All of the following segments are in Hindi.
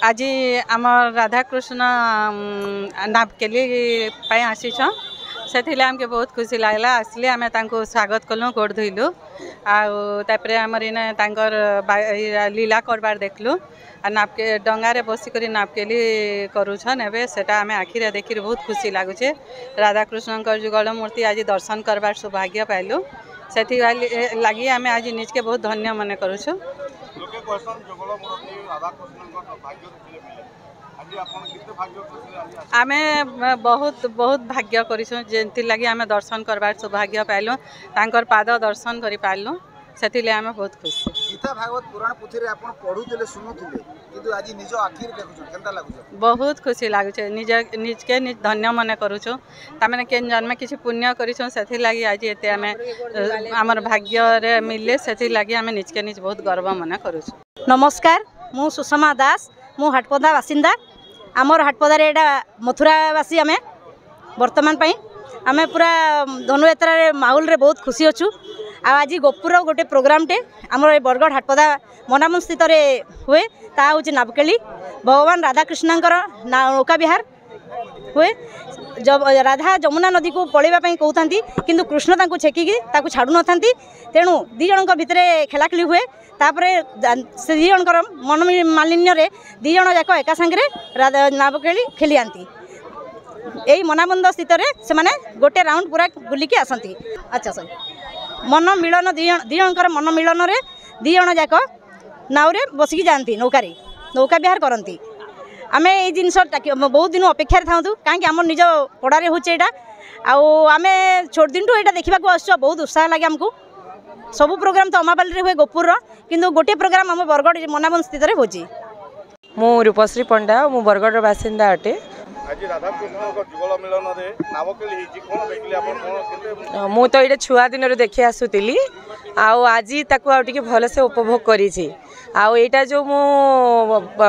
आज आम राधाकृष्ण नापकेली आसीछ से आमके बहुत खुशी लगला। आसले आम स्वागत कलु गोड़ धोइलु आपर आमर इन लीला करबार देखलु नापके डंगारे बसिक नापकेली करुछन एबे सेटा आम आखिरे देखि बहुत खुशी लगुचे। राधाकृष्ण जुगल मूर्ति आज दर्शन करबार सौभाग्य पाइलु से लगी आम आज निजके बहुत धन्य मन करुछु। आमे बहुत बहुत भाग्य करिछु जेंति लगी आमे दर्शन करबार सौभाग्य पाइलु तांकर पाद दर्शन करि पाइलु सेतिले आमे बहुत खुशी। गीता भागवत पुराण पुथि रे आपण पढुतिले सुनुतिले किंतु आज निज आखिर देखुछु केनता लागुछ? बहुत खुशी लागुछ। निजके निज धन्य मन करुछु तामेने केन जन्म किछि पुण्य करिछु सेति लागि आज एते आमे हमर भाग्य रे मिलले सेति लागि आमे निजके निज बहुत गर्व मन करुछु। नमस्कार, मु सुषमा दास, मु हाटपदा बासिंदा। आमर हाटपदार एटा मथुरावासी आमे वर्तमान पाई आमे पूरा धनुयात्रा माहौल रे बहुत खुशी अच्छु। आज गोपुर गोटे प्रोग्रामटे आमर बरगढ़ हाटपदा मनामन स्थित हुए ता हूँ नापकेली भगवान राधाकृष्णकर नौका विहार हुए। जब राधा जमुना नदी को पलैवाई कहते किंतु कृष्ण तांको छेकिकी ताकू छाड़ू न था तेणु दी जन भितर खेलाखेली हुए तापरे से दी जनकर मन मालिन्य दी जन जाक एका सांगे नापकेली खेली आती यही मनाबंद स्थित से माने गोटे राउंड पूरा बुलिकी आसती। अच्छा सर मन मिलन दी जनकर मन मिलन रे दी जन जाक नावरे बसिकी जाती नौका विहार करती। आमे ये जिनस बहुत दिन अपेक्षा था कहीं आम निज पड़ारे होचे आमे छोट दिन यहाँ देखा आस बहुत उत्साह लगे आमको। सबू प्रोग्राम तो अमाबाली हुए गोपुर किंतु गोटे प्रोग्राम आम बरगढ़ मनाबन स्थित हो। मु रूपश्री पंडा मु बरगढ़ बासिंदा अटे। मु तो ये छुआ दिन देखी आसुली आज ताकू आ भल से उपभोग करी आईटा जो मु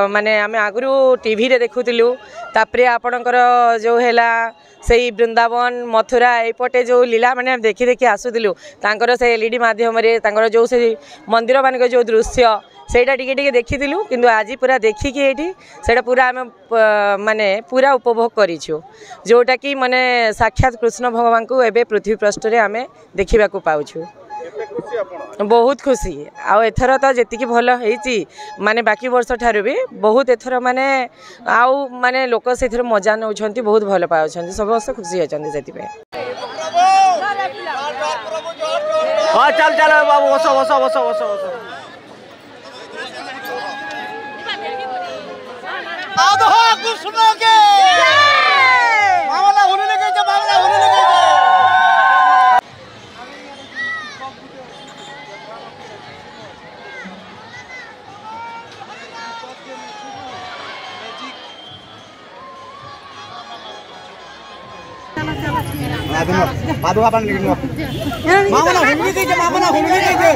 माने आम आगु टीवी रे देखुलु तापरे आपणकर जो है से वृंदावन मथुरा एपटे जो लीला माने देखी देखी आसुलु तांकर से एलईडी माध्यम जो से मंदिर मान जो दृश्य सेटा टिके देखीलु किंतु आज पूरा देखिकी ये सेटा पूरा आम माने पूरा उपभोग करिछु जोटा कि माने साक्षात कृष्ण भगवान को एबे पृथ्वी पृष्ठ रे आमे देखिबा को पाउछु। बहुत खुशी आउ एथर तो जी भल होती माने बाकी वर्ष ठारू भी बहुत एथर माने आउ माने लोक से मजा नौ बहुत भल पाँच समस्त खुशी अच्छा से चल चल बाबू बस बस बस बस बस कृष्ण के मामला होने लगे जब मामला होने लगे पादुका पानी निकलो मामला होने लगे जब मामला होने लगे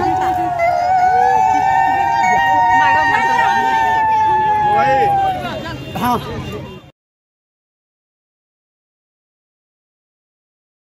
हाँ